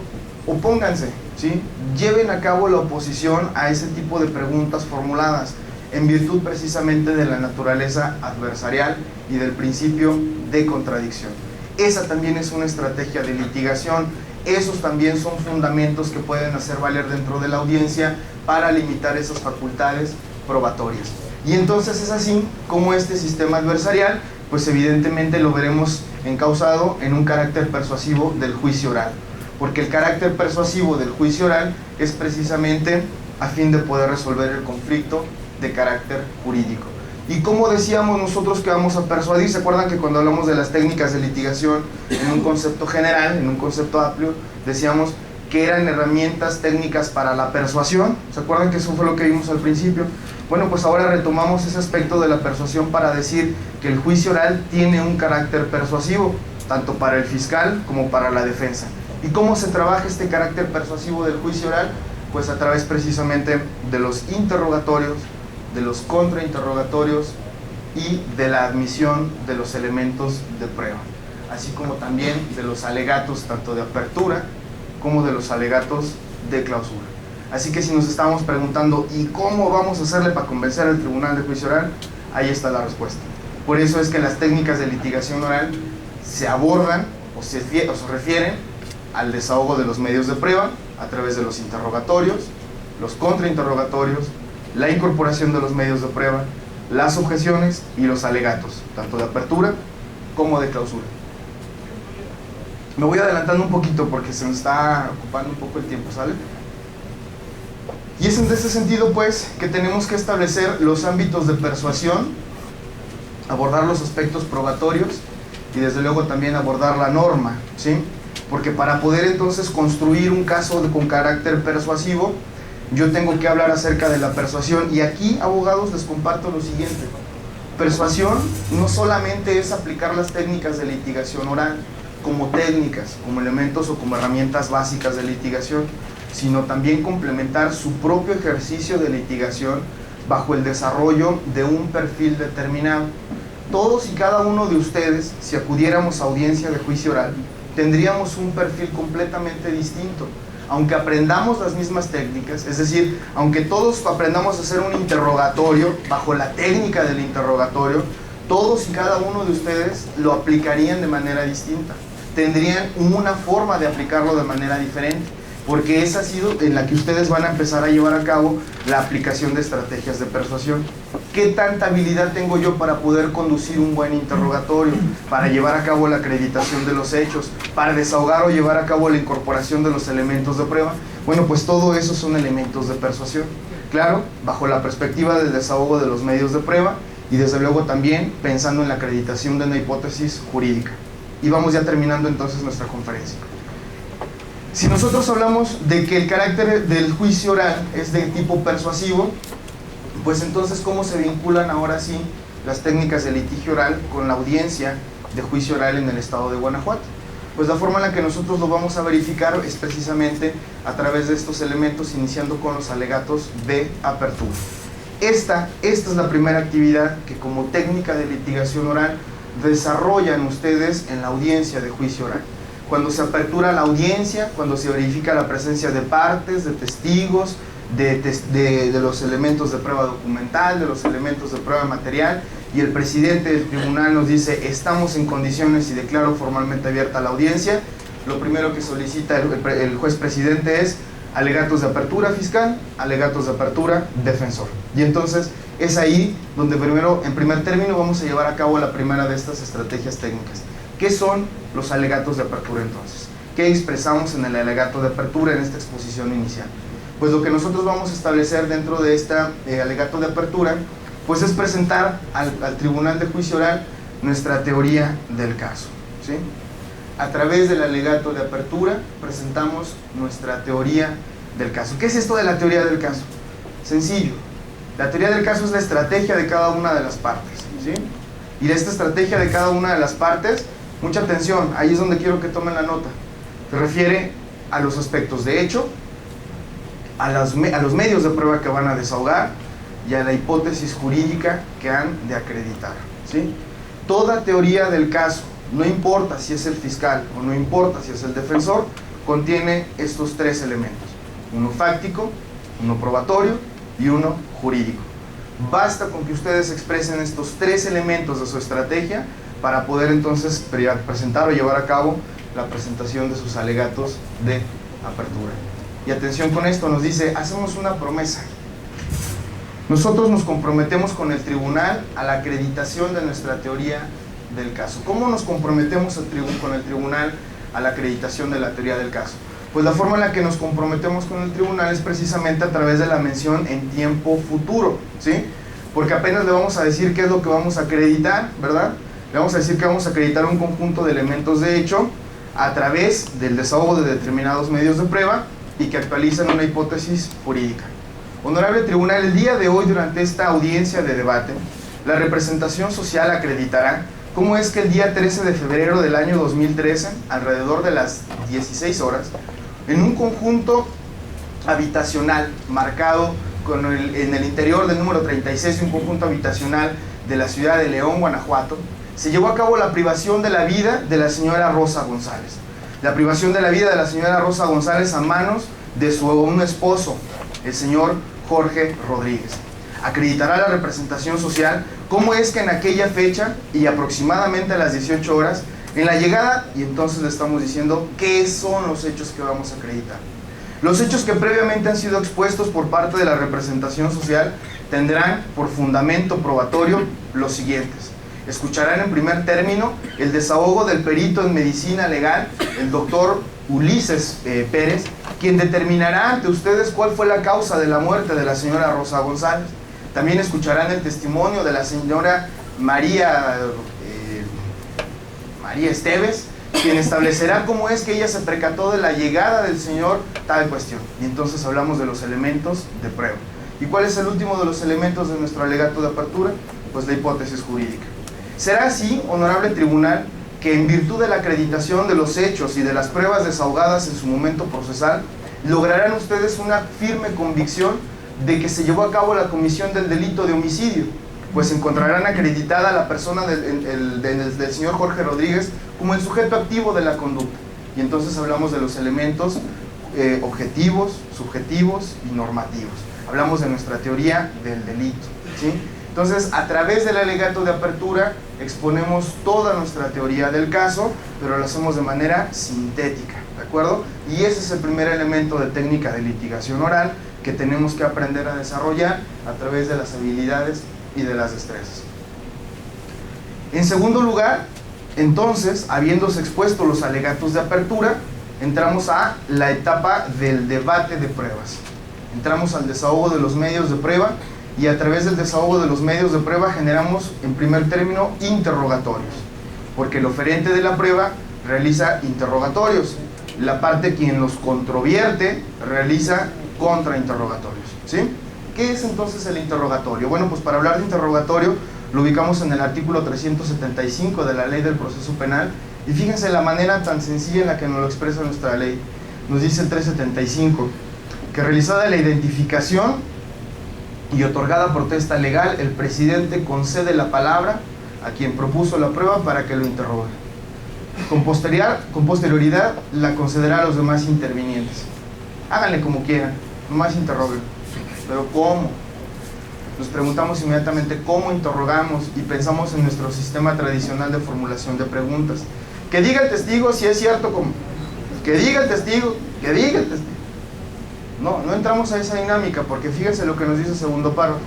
opónganse, ¿sí? Lleven a cabo la oposición a ese tipo de preguntas formuladas, en virtud precisamente de la naturaleza adversarial y del principio de contradicción. Esa también es una estrategia de litigación, esos también son fundamentos que pueden hacer valer dentro de la audiencia para limitar esas facultades probatorias. Y entonces es así como este sistema adversarial, pues evidentemente lo veremos encauzado en un carácter persuasivo del juicio oral, porque el carácter persuasivo del juicio oral es precisamente a fin de poder resolver el conflicto de carácter jurídico. ¿Y cómo decíamos nosotros que vamos a persuadir? ¿Se acuerdan que cuando hablamos de las técnicas de litigación en un concepto general, en un concepto amplio, decíamos que eran herramientas técnicas para la persuasión? ¿Se acuerdan que eso fue lo que vimos al principio? Bueno, pues ahora retomamos ese aspecto de la persuasión para decir que el juicio oral tiene un carácter persuasivo, tanto para el fiscal como para la defensa. ¿Y cómo se trabaja este carácter persuasivo del juicio oral? Pues a través precisamente de los interrogatorios, de los contrainterrogatorios y de la admisión de los elementos de prueba, así como también de los alegatos tanto de apertura como de los alegatos de clausura. Así que si nos estamos preguntando ¿y cómo vamos a hacerle para convencer al tribunal de juicio oral? Ahí está la respuesta. Por eso es que las técnicas de litigación oral se abordan o se refieren al desahogo de los medios de prueba a través de los interrogatorios, los contrainterrogatorios, la incorporación de los medios de prueba, las objeciones y los alegatos, tanto de apertura como de clausura. Me voy adelantando un poquito porque se nos está ocupando un poco el tiempo, ¿sale? Y es en ese sentido, pues, que tenemos que establecer los ámbitos de persuasión, abordar los aspectos probatorios y desde luego también abordar la norma, ¿sí? Porque para poder entonces construir un caso con carácter persuasivo, yo tengo que hablar acerca de la persuasión. Y aquí, abogados, les comparto lo siguiente. Persuasión no solamente es aplicar las técnicas de litigación oral como técnicas, como elementos o como herramientas básicas de litigación, sino también complementar su propio ejercicio de litigación bajo el desarrollo de un perfil determinado. Todos y cada uno de ustedes, si acudiéramos a audiencia de juicio oral, tendríamos un perfil completamente distinto. Aunque aprendamos las mismas técnicas, es decir, aunque todos aprendamos a hacer un interrogatorio bajo la técnica del interrogatorio, todos y cada uno de ustedes lo aplicarían de manera distinta. Tendrían una forma de aplicarlo de manera diferente, porque esa ha sido en la que ustedes van a empezar a llevar a cabo la aplicación de estrategias de persuasión. ¿Qué tanta habilidad tengo yo para poder conducir un buen interrogatorio, para llevar a cabo la acreditación de los hechos, para desahogar o llevar a cabo la incorporación de los elementos de prueba? Bueno, pues todo eso son elementos de persuasión. Claro, bajo la perspectiva del desahogo de los medios de prueba y desde luego también pensando en la acreditación de una hipótesis jurídica. Y vamos ya terminando entonces nuestra conferencia. Si nosotros hablamos de que el carácter del juicio oral es de tipo persuasivo, pues entonces ¿cómo se vinculan ahora sí las técnicas de litigio oral con la audiencia de juicio oral en el estado de Guanajuato? Pues la forma en la que nosotros lo vamos a verificar es precisamente a través de estos elementos, iniciando con los alegatos de apertura. Esta es la primera actividad que como técnica de litigación oral desarrollan ustedes en la audiencia de juicio oral. Cuando se apertura la audiencia, cuando se verifica la presencia de partes, de testigos, de los elementos de prueba documental, de los elementos de prueba material, y el presidente del tribunal nos dice estamos en condiciones y declaro formalmente abierta la audiencia, lo primero que solicita el juez presidente es alegatos de apertura fiscal, alegatos de apertura defensor. Y entonces es ahí donde primero, en primer término, vamos a llevar a cabo la primera de estas estrategias técnicas. ¿Qué son los alegatos de apertura entonces? ¿Qué expresamos en el alegato de apertura en esta exposición inicial? Pues lo que nosotros vamos a establecer dentro de este alegato de apertura, pues es presentar al tribunal de juicio oral nuestra teoría del caso, ¿sí? A través del alegato de apertura presentamos nuestra teoría del caso. ¿Qué es esto de la teoría del caso? Sencillo. La teoría del caso es la estrategia de cada una de las partes, ¿sí? Y de esta estrategia de cada una de las partes, mucha atención, ahí es donde quiero que tomen la nota. Se refiere a los aspectos de hecho, a los medios de prueba que van a desahogar y a la hipótesis jurídica que han de acreditar, ¿sí? Toda teoría del caso, no importa si es el fiscal o no importa si es el defensor, contiene estos tres elementos: uno fáctico, uno probatorio y uno jurídico. Basta con que ustedes expresen estos tres elementos de su estrategia para poder entonces presentar o llevar a cabo la presentación de sus alegatos de apertura. Y atención con esto, nos dice, hacemos una promesa. Nosotros nos comprometemos con el tribunal a la acreditación de nuestra teoría del caso. ¿Cómo nos comprometemos con el tribunal a la acreditación de la teoría del caso? Pues la forma en la que nos comprometemos con el tribunal es precisamente a través de la mención en tiempo futuro, ¿sí? porque apenas le vamos a decir qué es lo que vamos a acreditar, ¿verdad? Le vamos a decir que vamos a acreditar un conjunto de elementos de hecho a través del desahogo de determinados medios de prueba y que actualizan una hipótesis jurídica. Honorable Tribunal, el día de hoy, durante esta audiencia de debate, la representación social acreditará cómo es que el día 13 de febrero del año 2013, alrededor de las 16 horas, en un conjunto habitacional marcado en el interior del número 36 de un conjunto habitacional de la ciudad de León, Guanajuato, se llevó a cabo la privación de la vida de la señora Rosa González. La privación de la vida de la señora Rosa González a manos de un esposo, el señor Jorge Rodríguez. Acreditará la representación social cómo es que en aquella fecha y aproximadamente a las 18 horas, en la llegada, y entonces le estamos diciendo qué son los hechos que vamos a acreditar. Los hechos que previamente han sido expuestos por parte de la representación social tendrán por fundamento probatorio los siguientes. Escucharán en primer término el desahogo del perito en medicina legal, el doctor Ulises Pérez, quien determinará ante ustedes cuál fue la causa de la muerte de la señora Rosa González. También escucharán el testimonio de la señora María Esteves, quien establecerá cómo es que ella se percató de la llegada del señor tal cuestión. Y entonces hablamos de los elementos de prueba. ¿Y cuál es el último de los elementos de nuestro alegato de apertura? Pues la hipótesis jurídica. Será así, honorable tribunal, que en virtud de la acreditación de los hechos y de las pruebas desahogadas en su momento procesal, lograrán ustedes una firme convicción de que se llevó a cabo la comisión del delito de homicidio, pues encontrarán acreditada la persona del señor Jorge Rodríguez como el sujeto activo de la conducta. Y entonces hablamos de los elementos objetivos, subjetivos y normativos. Hablamos de nuestra teoría del delito, ¿sí? Entonces, a través del alegato de apertura exponemos toda nuestra teoría del caso, pero lo hacemos de manera sintética, ¿de acuerdo? Y ese es el primer elemento de técnica de litigación oral que tenemos que aprender a desarrollar a través de las habilidades y de las destrezas. En segundo lugar, entonces, habiéndose expuesto los alegatos de apertura, entramos a la etapa del debate de pruebas. Entramos al desahogo de los medios de prueba y a través del desahogo de los medios de prueba generamos en primer término interrogatorios, porque el oferente de la prueba realiza interrogatorios, la parte quien los controvierte realiza contrainterrogatorios, ¿sí? ¿Qué es entonces el interrogatorio? Bueno, pues para hablar de interrogatorio lo ubicamos en el artículo 375 de la Ley del Proceso Penal, y fíjense la manera tan sencilla en la que nos lo expresa nuestra ley. Nos dice el 375 que realizada la identificación y otorgada protesta legal, el presidente concede la palabra a quien propuso la prueba para que lo interrogue. Con posterioridad la concederá a los demás intervinientes. Háganle como quieran, nomás interroguen. Pero ¿cómo? Nos preguntamos inmediatamente cómo interrogamos y pensamos en nuestro sistema tradicional de formulación de preguntas. Que diga el testigo si es cierto como. Que diga el testigo, que diga el testigo. No entramos a esa dinámica, porque fíjense lo que nos dice el segundo párrafo.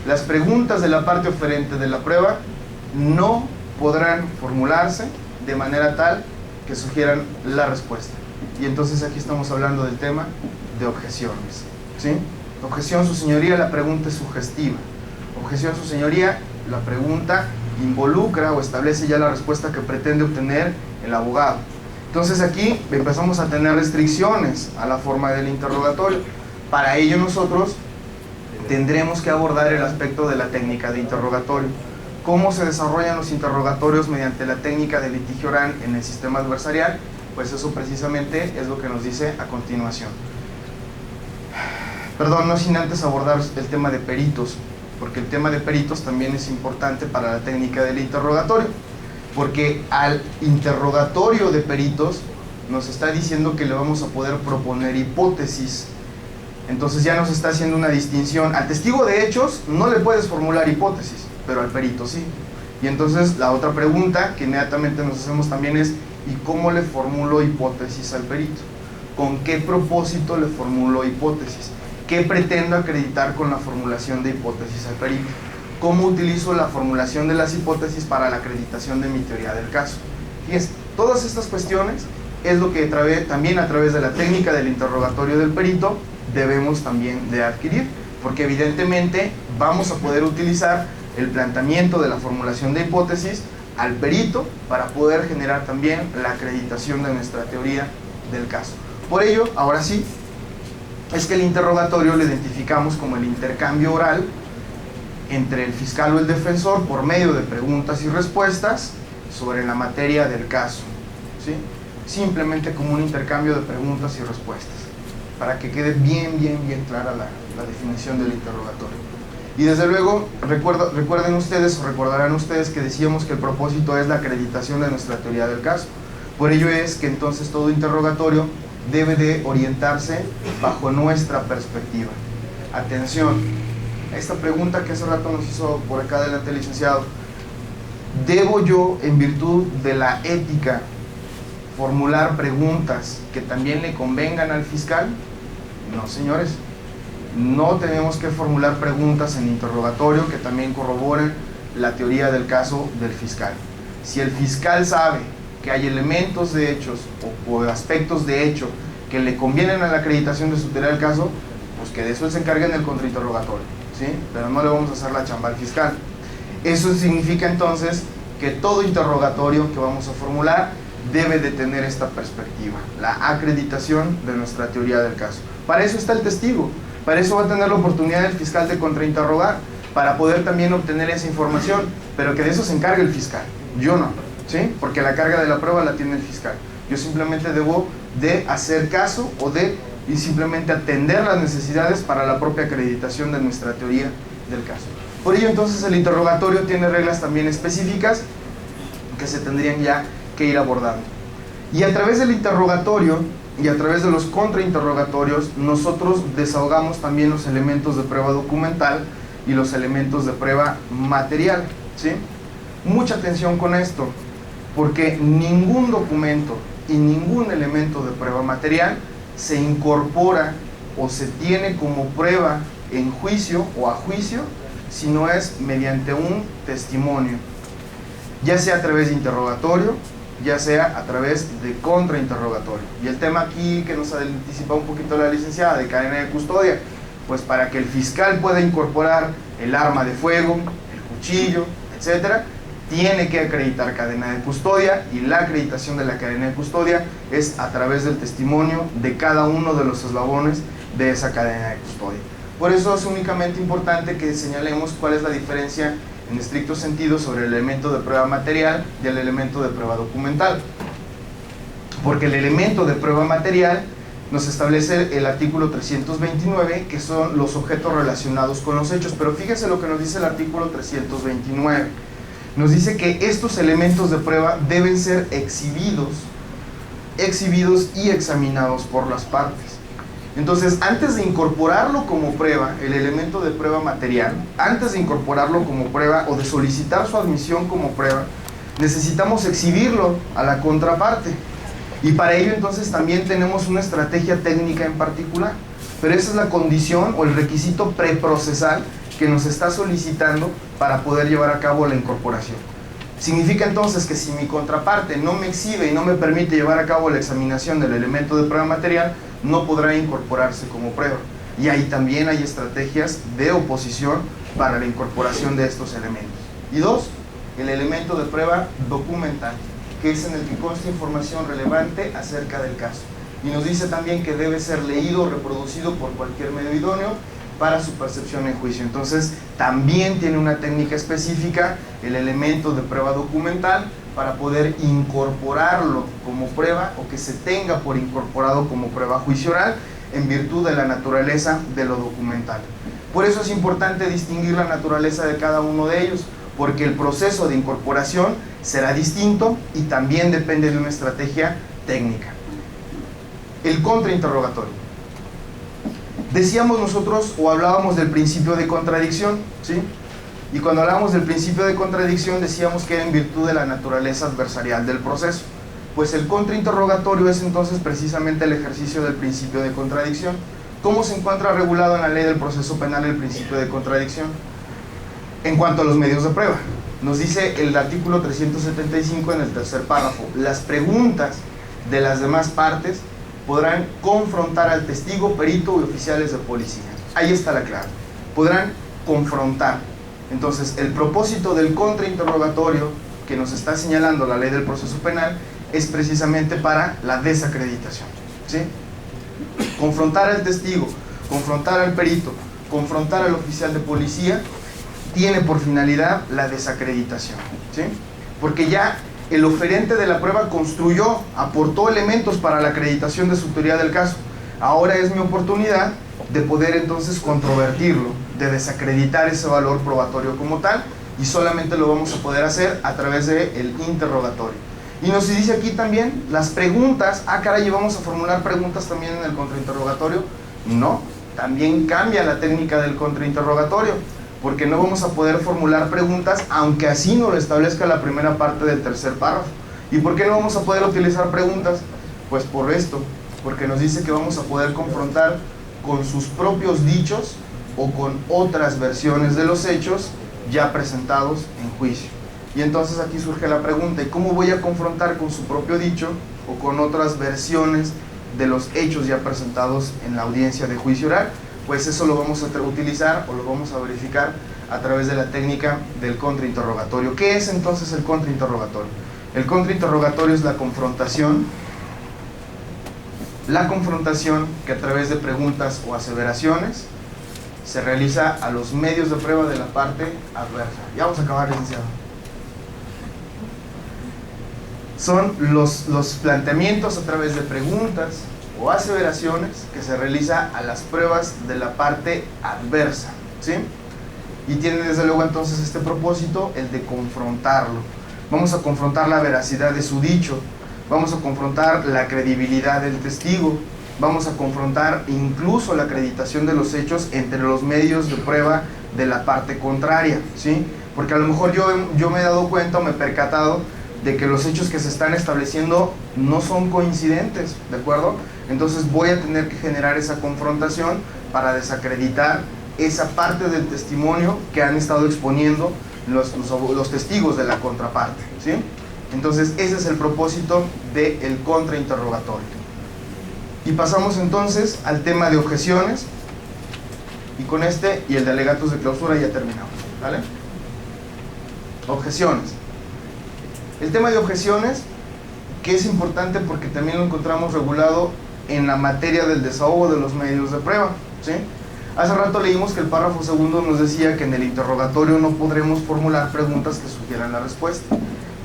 Las preguntas de la parte oferente de la prueba no podrán formularse de manera tal que sugieran la respuesta. Y entonces aquí estamos hablando del tema de objeciones, ¿sí? Objeción, su señoría, la pregunta es sugestiva. Objeción, su señoría, la pregunta involucra o establece ya la respuesta que pretende obtener el abogado. Entonces aquí empezamos a tener restricciones a la forma del interrogatorio. Para ello nosotros tendremos que abordar el aspecto de la técnica de interrogatorio. ¿Cómo se desarrollan los interrogatorios mediante la técnica de litigio oral en el sistema adversarial? Pues eso precisamente es lo que nos dice a continuación. Perdón, no sin antes abordar el tema de peritos, porque el tema de peritos también es importante para la técnica del interrogatorio, porque al interrogatorio de peritos nos está diciendo que le vamos a poder proponer hipótesis. Entonces ya nos está haciendo una distinción. Al testigo de hechos no le puedes formular hipótesis, pero al perito sí. Y entonces la otra pregunta que inmediatamente nos hacemos también es: ¿y cómo le formulo hipótesis al perito? ¿Con qué propósito le formulo hipótesis? ¿Qué pretendo acreditar con la formulación de hipótesis al perito? ¿Cómo utilizo la formulación de las hipótesis para la acreditación de mi teoría del caso? Fíjense, todas estas cuestiones es lo que también a través de la técnica del interrogatorio del perito debemos también de adquirir. porque evidentemente vamos a poder utilizar el planteamiento de la formulación de hipótesis al perito para poder generar también la acreditación de nuestra teoría del caso. Por ello, ahora sí, es que el interrogatorio lo identificamos como el intercambio oral entre el fiscal o el defensor por medio de preguntas y respuestas sobre la materia del caso, ¿sí? Simplemente como un intercambio de preguntas y respuestas, para que quede bien clara la definición del interrogatorio. Y desde luego, recuerden ustedes o recordarán ustedes que decíamos que el propósito es la acreditación de nuestra teoría del caso. Por ello es que entonces todo interrogatorio debe de orientarse bajo nuestra perspectiva. Atención, esta pregunta que hace rato nos hizo por acá adelante el licenciado: ¿debo yo, en virtud de la ética, formular preguntas que también le convengan al fiscal? No, señores, no tenemos que formular preguntas en interrogatorio que también corroboren la teoría del caso del fiscal. Si el fiscal sabe que hay elementos de hechos o aspectos de hecho que le convienen a la acreditación de su teoría del caso, pues que de eso él se encargue en el contrainterrogatorio, ¿sí? Pero no le vamos a hacer la chamba al fiscal. Eso significa entonces que todo interrogatorio que vamos a formular debe de tener esta perspectiva, la acreditación de nuestra teoría del caso. Para eso está el testigo, para eso va a tener la oportunidad el fiscal de contrainterrogar, para poder también obtener esa información, pero que de eso se encargue el fiscal, yo no, ¿sí? Porque la carga de la prueba la tiene el fiscal. Yo simplemente debo de hacer caso y simplemente atender las necesidades para la propia acreditación de nuestra teoría del caso. Por ello entonces el interrogatorio tiene reglas también específicas que se tendrían ya que ir abordando. Y a través del interrogatorio y a través de los contrainterrogatorios nosotros desahogamos también los elementos de prueba documental y los elementos de prueba material, ¿sí? Mucha atención con esto, porque ningún documento y ningún elemento de prueba material se incorpora o se tiene como prueba en juicio o a juicio si no es mediante un testimonio, ya sea a través de interrogatorio, ya sea a través de contrainterrogatorio. Y el tema aquí que nos anticipa un poquito la licenciada de cadena de custodia, pues para que el fiscal pueda incorporar el arma de fuego, el cuchillo, etcétera, tiene que acreditar cadena de custodia, y la acreditación de la cadena de custodia es a través del testimonio de cada uno de los eslabones de esa cadena de custodia. Por eso es únicamente importante que señalemos cuál es la diferencia en estricto sentido sobre el elemento de prueba material y el elemento de prueba documental. Porque el elemento de prueba material nos establece el artículo 329, que son los objetos relacionados con los hechos. Pero fíjense lo que nos dice el artículo 329. Nos dice que estos elementos de prueba deben ser exhibidos y examinados por las partes. Entonces, antes de incorporarlo como prueba, el elemento de prueba material, antes de incorporarlo como prueba o de solicitar su admisión como prueba, necesitamos exhibirlo a la contraparte. Y para ello entonces también tenemos una estrategia técnica en particular. Pero esa es la condición o el requisito preprocesal que nos está solicitando para poder llevar a cabo la incorporación. Significa entonces que si mi contraparte no me exhibe y no me permite llevar a cabo la examinación del elemento de prueba material, no podrá incorporarse como prueba. Y ahí también hay estrategias de oposición para la incorporación de estos elementos. Y dos, el elemento de prueba documental, que es en el que consta información relevante acerca del caso. Y nos dice también que debe ser leído o reproducido por cualquier medio idóneo para su percepción en juicio. Entonces, también tiene una técnica específica, el elemento de prueba documental, para poder incorporarlo como prueba o que se tenga por incorporado como prueba juicio oral en virtud de la naturaleza de lo documental. Por eso es importante distinguir la naturaleza de cada uno de ellos, porque el proceso de incorporación será distinto y también depende de una estrategia técnica. El contrainterrogatorio. Decíamos nosotros o hablábamos del principio de contradicción, ¿sí? Y cuando hablábamos del principio de contradicción decíamos que era en virtud de la naturaleza adversarial del proceso. Pues el contrainterrogatorio es entonces precisamente el ejercicio del principio de contradicción. ¿Cómo se encuentra regulado en la ley del proceso penal el principio de contradicción? En cuanto a los medios de prueba, nos dice el artículo 375 en el tercer párrafo: las preguntas de las demás partes podrán confrontar al testigo, perito y oficiales de policía. Ahí está la clave. podrán confrontar. Entonces, el propósito del contrainterrogatorio que nos está señalando la ley del proceso penal es precisamente para la desacreditación, ¿sí? Confrontar al testigo, confrontar al perito, confrontar al oficial de policía, tiene por finalidad la desacreditación, ¿sí? Porque ya el oferente de la prueba construyó, aportó elementos para la acreditación de su teoría del caso. Ahora es mi oportunidad de poder entonces controvertirlo, de desacreditar ese valor probatorio como tal, y solamente lo vamos a poder hacer a través del interrogatorio. Y nos dice aquí también las preguntas. Ah, caray, ¿vamos a formular preguntas también en el contrainterrogatorio? No, también cambia la técnica del contrainterrogatorio, porque no vamos a poder formular preguntas, aunque así nos lo establezca la primera parte del tercer párrafo. ¿Y por qué no vamos a poder utilizar preguntas? Pues por esto, porque nos dice que vamos a poder confrontar con sus propios dichos o con otras versiones de los hechos ya presentados en juicio. Y entonces aquí surge la pregunta: ¿y cómo voy a confrontar con su propio dicho o con otras versiones de los hechos ya presentados en la audiencia de juicio oral? Pues eso lo vamos a utilizar o lo vamos a verificar a través de la técnica del contrainterrogatorio. ¿Qué es entonces el contrainterrogatorio? El contrainterrogatorio es la confrontación que a través de preguntas o aseveraciones se realiza a los medios de prueba de la parte adversa. Ya vamos a acabar, licenciado. Son los planteamientos a través de preguntas o aseveraciones que se realiza a las pruebas de la parte adversa, ¿sí? Y tiene desde luego entonces este propósito, el de confrontarlo. Vamos a confrontar la veracidad de su dicho, vamos a confrontar la credibilidad del testigo, vamos a confrontar incluso la acreditación de los hechos entre los medios de prueba de la parte contraria, ¿sí? Porque a lo mejor yo me he dado cuenta o me he percatado de que los hechos que se están estableciendo no son coincidentes, ¿de acuerdo? Entonces voy a tener que generar esa confrontación para desacreditar esa parte del testimonio que han estado exponiendo los testigos de la contraparte, ¿sí? Entonces ese es el propósito del contrainterrogatorio. Y pasamos entonces al tema de objeciones, y con este y el de alegatos de clausura ya terminamos, ¿vale? Objeciones. El tema de objeciones, que es importante porque también lo encontramos regulado en la materia del desahogo de los medios de prueba, ¿sí? Hace rato leímos que el párrafo segundo nos decía que en el interrogatorio no podremos formular preguntas que sugieran la respuesta.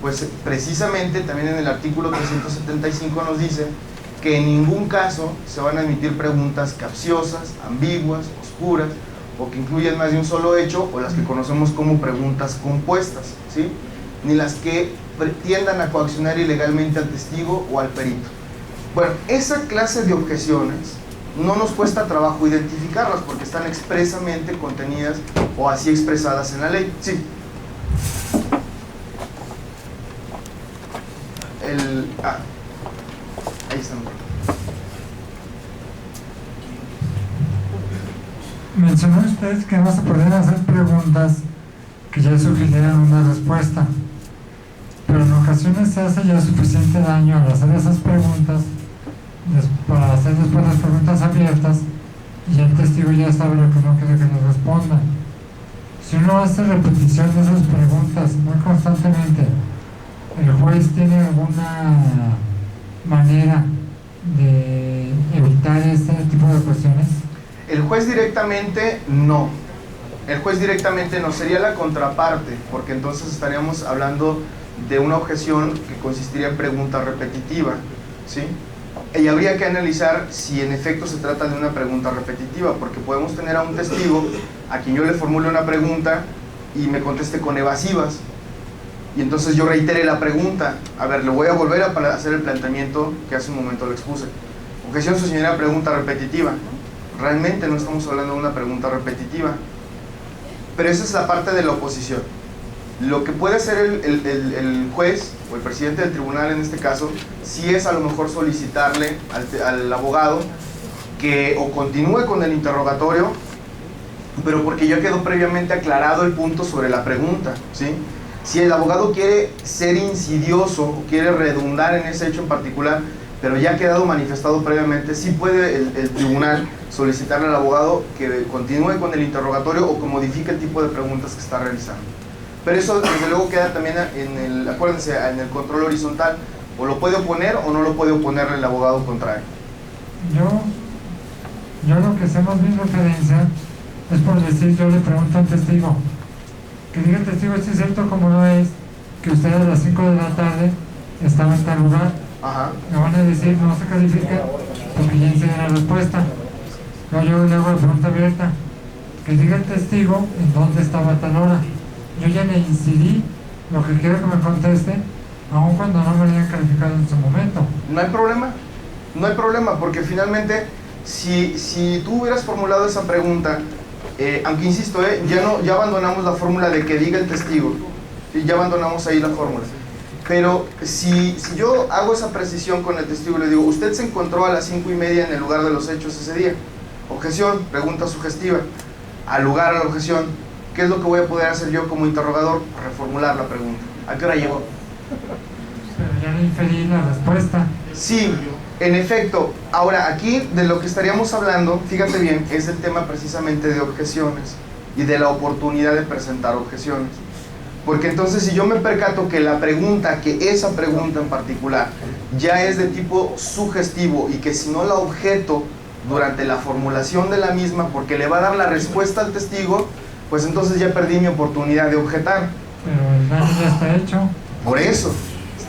Pues precisamente también en el artículo 375 nos dice que en ningún caso se van a emitir preguntas capciosas, ambiguas, oscuras, o que incluyan más de un solo hecho, o las que conocemos como preguntas compuestas, ¿sí? Ni las que tiendan a coaccionar ilegalmente al testigo o al perito. Bueno, esa clase de objeciones no nos cuesta trabajo identificarlas porque están expresamente contenidas o así expresadas en la ley. Sí. Ahí están. Mencionó usted que no se pueden hacer preguntas que ya sugirieran una respuesta, pero en ocasiones se hace ya suficiente daño al hacer esas preguntas para hacer después las preguntas abiertas y el testigo ya sabe lo que no quiere que le responda. Si uno hace repetición de esas preguntas muy constantemente, ¿el juez tiene alguna manera de evitar este tipo de cuestiones? El juez directamente no. El juez directamente no, sería la contraparte, porque entonces estaríamos hablando de una objeción que consistiría en pregunta repetitiva, ¿sí? Y habría que analizar si en efecto se trata de una pregunta repetitiva, porque podemos tener a un testigo a quien yo le formule una pregunta y me conteste con evasivas, y entonces yo reitere la pregunta. A ver, le voy a volver a hacer el planteamiento que hace un momento le expuse. Objeción, su señora, pregunta repetitiva. Realmente no estamos hablando de una pregunta repetitiva, pero esa es la parte de la oposición. Lo que puede hacer el juez o el presidente del tribunal en este caso, sí es a lo mejor solicitarle al abogado que o continúe con el interrogatorio, pero porque ya quedó previamente aclarado el punto sobre la pregunta, ¿sí? Si el abogado quiere ser insidioso o quiere redundar en ese hecho en particular, pero ya ha quedado manifestado previamente, sí puede el tribunal solicitarle al abogado que continúe con el interrogatorio o que modifique el tipo de preguntas que está realizando. Pero eso desde luego queda también acuérdense, en el control horizontal, o lo puede oponer o no lo puede oponer el abogado contrario. Yo lo que hacemos mi referencia es por decir, yo le pregunto al testigo, que diga el testigo si es cierto como no es, que usted a las 5 de la tarde estaba en tal lugar. Ajá. Me van a decir, no se califica porque ya enseñé la respuesta. No, yo le hago la pregunta abierta, que diga el testigo en dónde estaba a tal hora. Yo ya le incidí lo que quiero que me conteste, aun cuando no me lo hayan calificado en su momento. No hay problema, porque finalmente si tú hubieras formulado esa pregunta, aunque insisto, ya abandonamos la fórmula de que diga el testigo, ¿sí? Ya abandonamos ahí la fórmula. Pero si yo hago esa precisión con el testigo y le digo, usted se encontró a las 5:30 en el lugar de los hechos ese día. Objeción, pregunta sugestiva. Al lugar a la objeción, ¿qué es lo que voy a poder hacer yo como interrogador? Reformular la pregunta. ¿A qué hora llegó? Pero ya le inferí la respuesta. Sí, en efecto. Ahora, aquí de lo que estaríamos hablando, fíjate bien, es el tema precisamente de objeciones y de la oportunidad de presentar objeciones. Porque entonces si yo me percato que la pregunta, que esa pregunta en particular, ya es de tipo sugestivo y que si no la objeto durante la formulación de la misma, porque le va a dar la respuesta al testigo, pues entonces ya perdí mi oportunidad de objetar. Pero el daño ya está hecho. Por eso,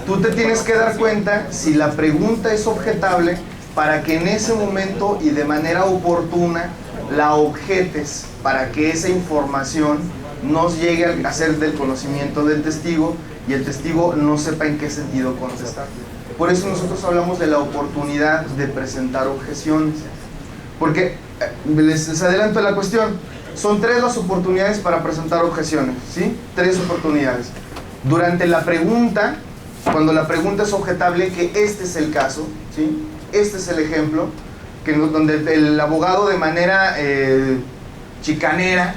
tú te tienes que dar cuenta si la pregunta es objetable para que en ese momento y de manera oportuna la objetes, para que esa información nos llegue a ser del conocimiento del testigo y el testigo no sepa en qué sentido contestar. Por eso nosotros hablamos de la oportunidad de presentar objeciones. Porque, les adelanto la cuestión, son 3 las oportunidades para presentar objeciones, ¿sí? 3 oportunidades. Durante la pregunta, cuando la pregunta es objetable, que este es el caso, ¿sí? Este es el ejemplo, donde el abogado de manera chicanera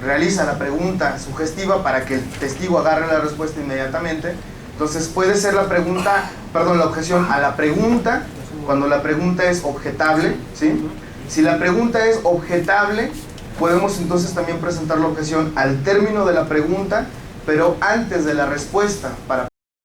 realiza la pregunta sugestiva para que el testigo agarre la respuesta inmediatamente. Entonces puede ser la objeción a la pregunta, cuando la pregunta es objetable, ¿sí? Si la pregunta es objetable, podemos entonces también presentar la objeción al término de la pregunta, pero antes de la respuesta, para